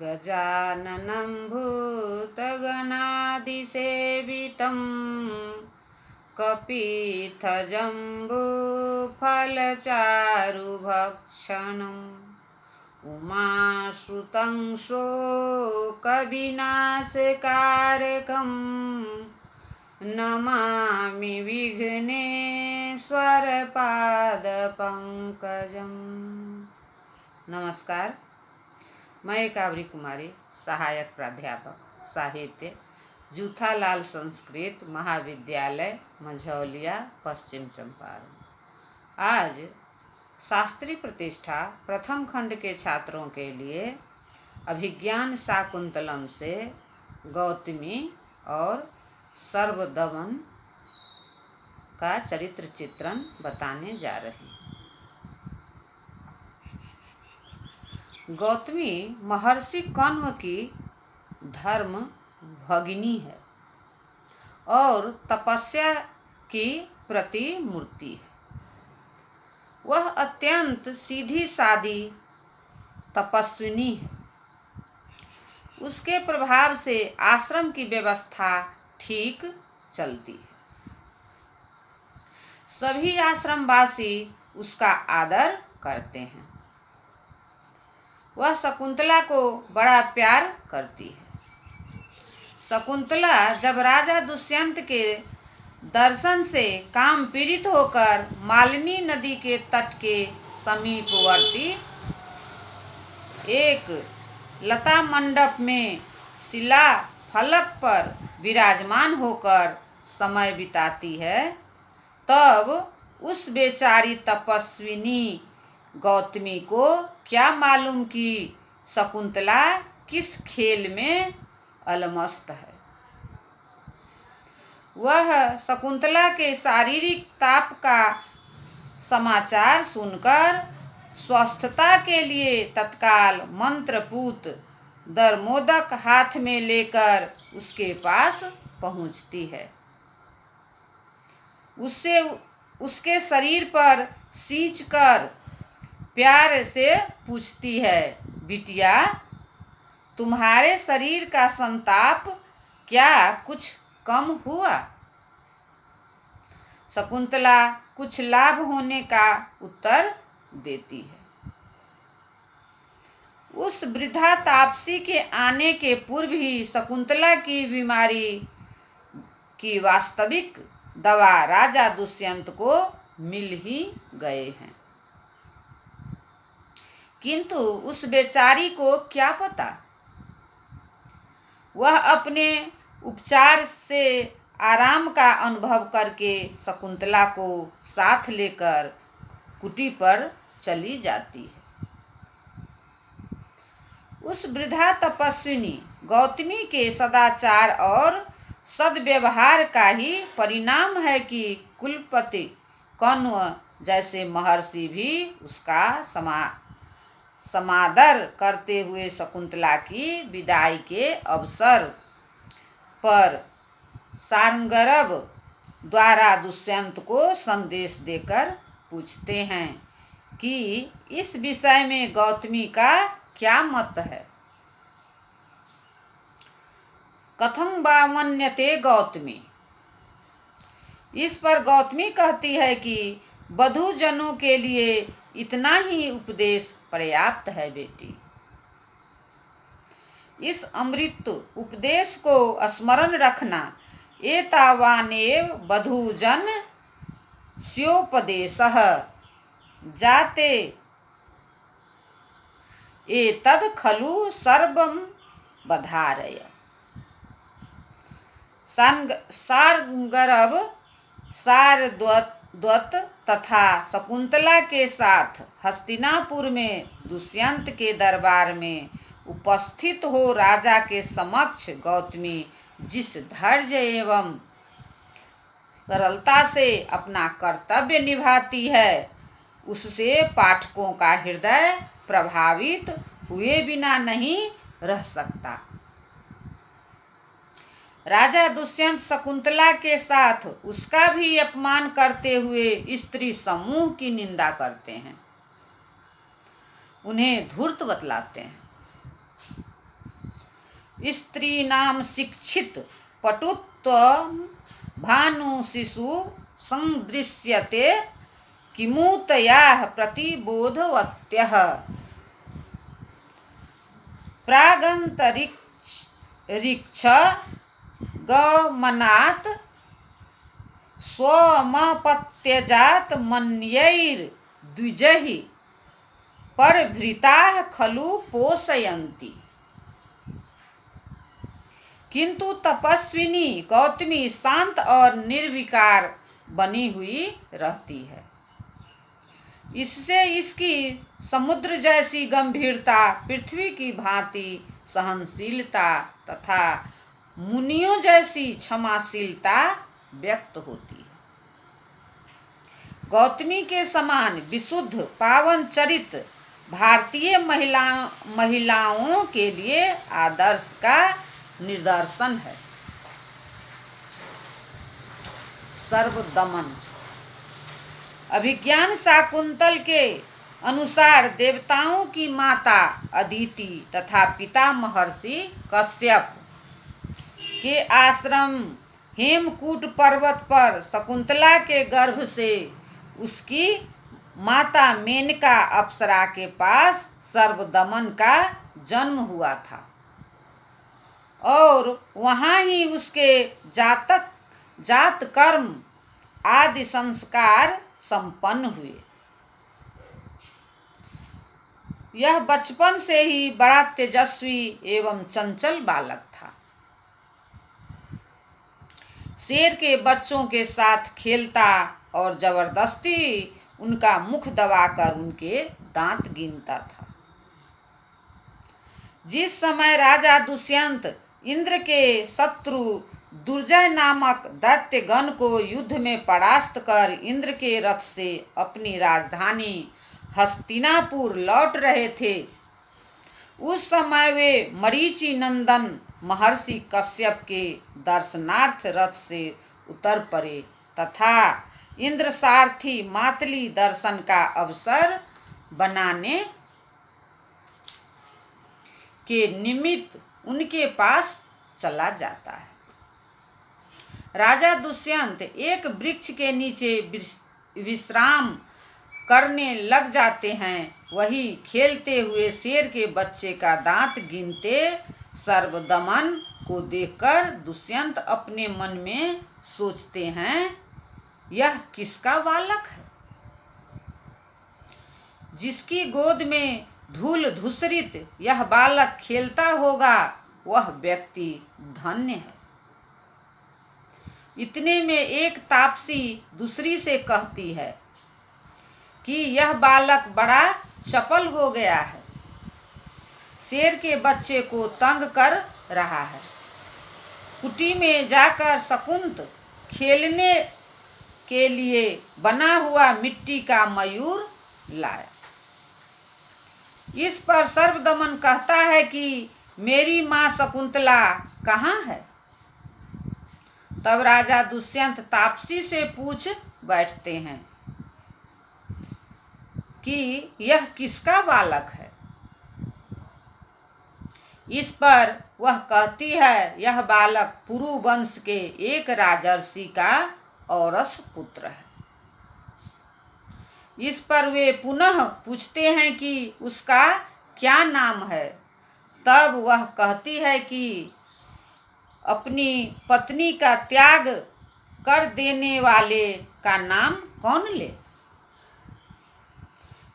गजाननं भूतगणादिसेवितं कपित्थजम्बूफलचारुभक्षणम् उमाश्रुतं शोकविनाशकारकं नमामि विघ्नेश्वरपादपङ्कजम्। नमस्कार, मैं काबरी कुमारी, सहायक प्राध्यापक साहित्य, जूथालाल संस्कृत महाविद्यालय मझौलिया, पश्चिम चंपारण। आज शास्त्री प्रतिष्ठा प्रथम खंड के छात्रों के लिए अभिज्ञान शाकुंतलम से गौतमी और सर्वदमन का चरित्र चित्रण बताने जा रही हूँ। गौतमी महर्षि कण्व की धर्म भगिनी है और तपस्या की प्रतिमूर्ति है। वह अत्यंत सीधी सादी तपस्विनी है। उसके प्रभाव से आश्रम की व्यवस्था ठीक चलती है। सभी आश्रमवासी उसका आदर करते हैं। वह शकुंतला को बड़ा प्यार करती है। शकुंतला जब राजा दुष्यंत के दर्शन से काम पीड़ित होकर मालिनी नदी के तट के समीपवर्ती एक लता मंडप में शिला फलक पर विराजमान होकर समय बिताती है, तब उस बेचारी तपस्विनी गौतमी को क्या मालूम कि शकुंतला किस खेल में अलमस्त है। वह शकुंतला के शारीरिक ताप का समाचार सुनकर स्वस्थता के लिए तत्काल मंत्रपूत दरमोदक हाथ में लेकर उसके पास पहुंचती है। उससे उसके शरीर पर सींचकर प्यार से पूछती है, बिटिया, तुम्हारे शरीर का संताप क्या कुछ कम हुआ? शकुंतला कुछ लाभ होने का उत्तर देती है। उस वृद्धा तापसी के आने के पूर्व ही शकुंतला की बीमारी की वास्तविक दवा राजा दुष्यंत को मिल ही गए हैं, किंतु उस बेचारी को क्या पता। वह अपने उपचार से आराम का अनुभव करके शकुंतला को साथ लेकर कुटी पर चली जाती है। उस वृद्धा तपस्विनी गौतमी के सदाचार और सद्व्यवहार का ही परिणाम है कि कुलपति कण्व जैसे महर्षि भी उसका समादर करते हुए शकुंतला की विदाई के अवसर पर सारंगरव द्वारा दुष्यंत को संदेश देकर पूछते हैं कि इस विषय में गौतमी का क्या मत है। कथं वा मन्यते गौतमी। इस पर गौतमी कहती है कि बधू जनों के लिए इतना ही उपदेश पर्याप्त है बेटी। इस अमृत उपदेश को स्मरण रखना। एतावानेव बधूजन स्योपदेशः जाते एतद् खलु सर्वं बधारय। सारंगरव सारद्वत तथा शकुंतला के साथ हस्तिनापुर में दुष्यंत के दरबार में उपस्थित हो राजा के समक्ष गौतमी जिस धैर्य एवं सरलता से अपना कर्तव्य निभाती है, उससे पाठकों का हृदय प्रभावित हुए बिना नहीं रह सकता। राजा दुष्यंत शकुंतला के साथ उसका भी अपमान करते हुए स्त्री समूह की निंदा करते हैं, उन्हें धूर्त बतलाते हैं। स्त्रीणां शिक्षित पटुत्व भानु शिशु संदृश्यते किमूतयाः प्रतिबोधवत्यः प्रागन्तरिक्ष गमनात् स्वमपत्यजात मन्यैर्द्विजैः परभृताः खलु पोषयन्ति। किंतु तपस्विनी गौतमी शांत और निर्विकार बनी हुई रहती है। इससे इसकी समुद्र जैसी गंभीरता, पृथ्वी की भांति सहनशीलता तथा मुनियों जैसी क्षमाशीलता व्यक्त होती है। गौतमी के समान विशुद्ध पावन चरित्र भारतीय महिलाओं के लिए आदर्श का निदर्शन है। सर्वदमन। अभिज्ञान शाकुंतल के अनुसार देवताओं की माता अदिति तथा पिता महर्षि कश्यप के आश्रम हेमकूट पर्वत पर शकुंतला के गर्भ से उसकी माता मेनका अप्सरा के पास सर्वदमन का जन्म हुआ था और वहाँ ही उसके जात कर्म आदि संस्कार संपन्न हुए। यह बचपन से ही बड़ा तेजस्वी एवं चंचल बालक था। शेर के बच्चों के साथ खेलता और जबरदस्ती उनका मुख दबाकर उनके दांत गिनता था। जिस समय राजा दुष्यंत इंद्र के शत्रु दुर्जय नामक दैत्यगण को युद्ध में परास्त कर इंद्र के रथ से अपनी राजधानी हस्तिनापुर लौट रहे थे, उस समय वे मरीचि नंदन महर्षि कश्यप के दर्शनार्थ रथ से उतर पड़े तथा इंद्र सारथी मातली दर्शन का अवसर बनाने के निमित्त उनके पास चला जाता है। राजा दुष्यंत एक वृक्ष के नीचे विश्राम करने लग जाते हैं। वही खेलते हुए शेर के बच्चे का दांत गिनते सर्वदमन को देखकर दुष्यंत अपने मन में सोचते हैं, यह किसका बालक है? जिसकी गोद में धूल धूसरित यह बालक खेलता होगा, वह व्यक्ति धन्य है। इतने में एक तापसी दूसरी से कहती है कि यह बालक बड़ा चपल हो गया है, शेर के बच्चे को तंग कर रहा है। कुटी में जाकर शकुंत खेलने के लिए बना हुआ मिट्टी का मयूर लाया। इस पर सर्वदमन कहता है कि मेरी माँ शकुंतला कहाँ है? तब राजा दुष्यंत तापसी से पूछ बैठते हैं कि यह किसका बालक है? इस पर वह कहती है, यह बालक पुरु वंश के एक राजर्षि का औरस पुत्र है। इस पर वे पुनः पूछते हैं कि उसका क्या नाम है? तब वह कहती है कि अपनी पत्नी का त्याग कर देने वाले का नाम कौन ले?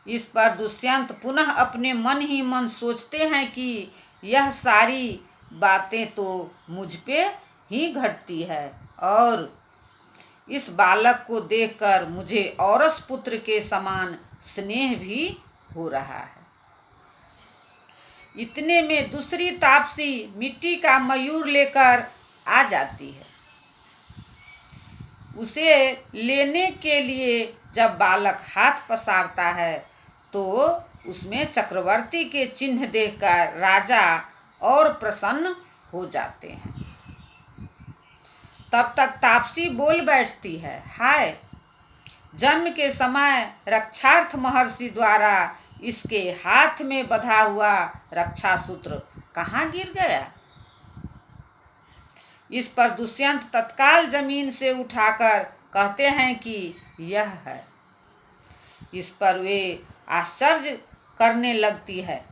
इस पर दुष्यंत पुनः अपने मन ही मन सोचते हैं कि यह सारी बातें तो मुझ पे ही घटती है और इस बालक को देखकर मुझे औरस पुत्र के समान स्नेह भी हो रहा है। इतने में दूसरी तापसी मिट्टी का मयूर लेकर आ जाती है। उसे लेने के लिए जब बालक हाथ पसारता है तो उसमें चक्रवर्ती के चिन्ह देखकर राजा और प्रसन्न हो जाते हैं। तब तक तापसी बोल बैठती है, हाय, जन्म के समय रक्षार्थ महर्षि द्वारा इसके हाथ में बंधा हुआ रक्षा सूत्र कहाँ गिर गया? इस पर दुष्यंत तत्काल जमीन से उठाकर कहते हैं कि यह है। इस पर वे आश्चर्य करने लगती है।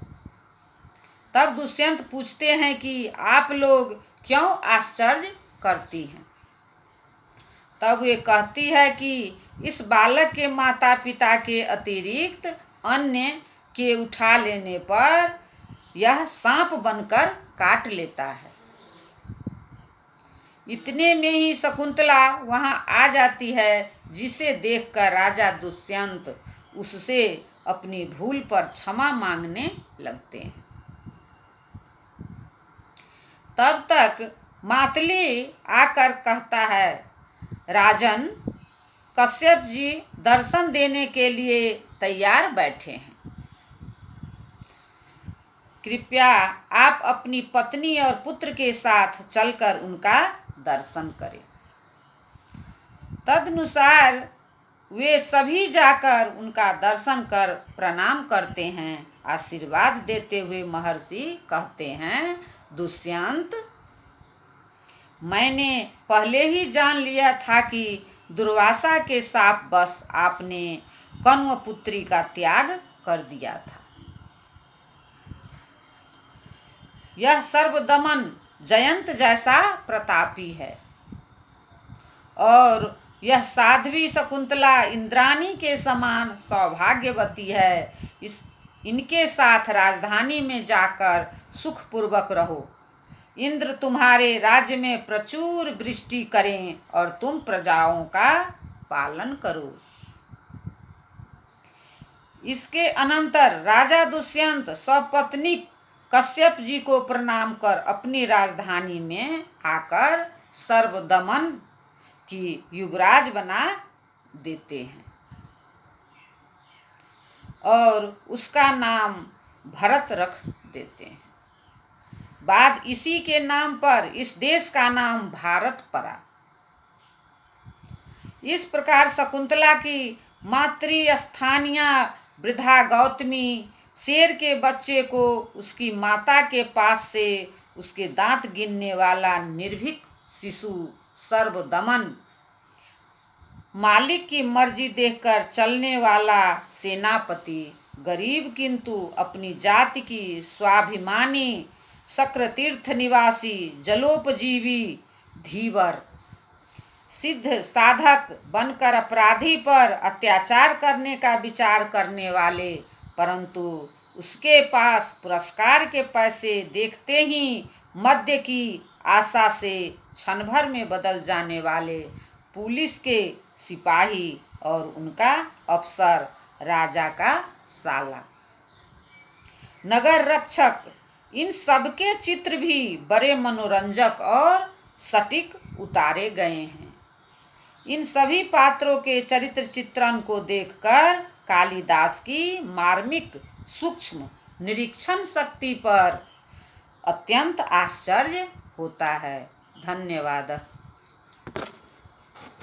तब दुष्यंत पूछते हैं कि आप लोग क्यों आश्चर्य करती हैं। तब वे कहती है कि इस बालक के माता पिता के अतिरिक्त अन्य के उठा लेने पर यह सांप बनकर काट लेता है। इतने में ही शकुंतला वहां आ जाती है, जिसे देखकर राजा दुष्यंत उससे अपनी भूल पर क्षमा मांगने लगते हैं। तब तक मातली आकर कहता है, राजन, कश्यप जी दर्शन देने के लिए तैयार बैठे हैं। कृपया आप अपनी पत्नी और पुत्र के साथ चलकर उनका दर्शन करें। तदनुसार वे सभी जाकर उनका दर्शन कर प्रणाम करते हैं। आशीर्वाद देते हुए महर्षि कहते हैं, दुष्यंत, मैंने पहले ही जान लिया था कि दुर्वासा के शाप बस आपने कण्व पुत्री का त्याग कर दिया था। यह सर्वदमन जयंत जैसा प्रतापी है और यह साध्वी शकुंतला इंद्राणी के समान सौभाग्यवती है। इनके साथ राजधानी में जाकर सुखपूर्वक रहो। इंद्र तुम्हारे राज्य में प्रचुर वृष्टि करें और तुम प्रजाओं का पालन करो। इसके अनंतर राजा दुष्यंत सपत्नी कश्यप जी को प्रणाम कर अपनी राजधानी में आकर सर्वदमन की युवराज बना देते हैं और उसका नाम भरत रख देते हैं। बाद इसी के नाम पर इस देश का नाम भारत पड़ा। इस प्रकार शकुंतला की मातृस्थानीय वृद्धा गौतमी शेर के बच्चे को उसकी माता के पास से उसके दांत गिनने वाला निर्भीक शिशु सर्वदमन, मालिक की मर्जी देखकर चलने वाला सेनापति, गरीब किंतु अपनी जाति की स्वाभिमानी शक्रतीर्थ निवासी जलोपजीवी धीवर, सिद्ध साधक बनकर अपराधी पर अत्याचार करने का विचार करने वाले, परंतु उसके पास पुरस्कार के पैसे देखते ही मद्य की आशा से क्षण भर में बदल जाने वाले पुलिस के सिपाही और उनका अफसर, राजा का साला, नगर रक्षक, इन सबके चित्र भी बड़े मनोरंजक और सटीक उतारे गए हैं। इन सभी पात्रों के चरित्र चित्रण को देखकर कालिदास की मार्मिक सूक्ष्म निरीक्षण शक्ति पर अत्यंत आश्चर्य होता है। धन्यवाद।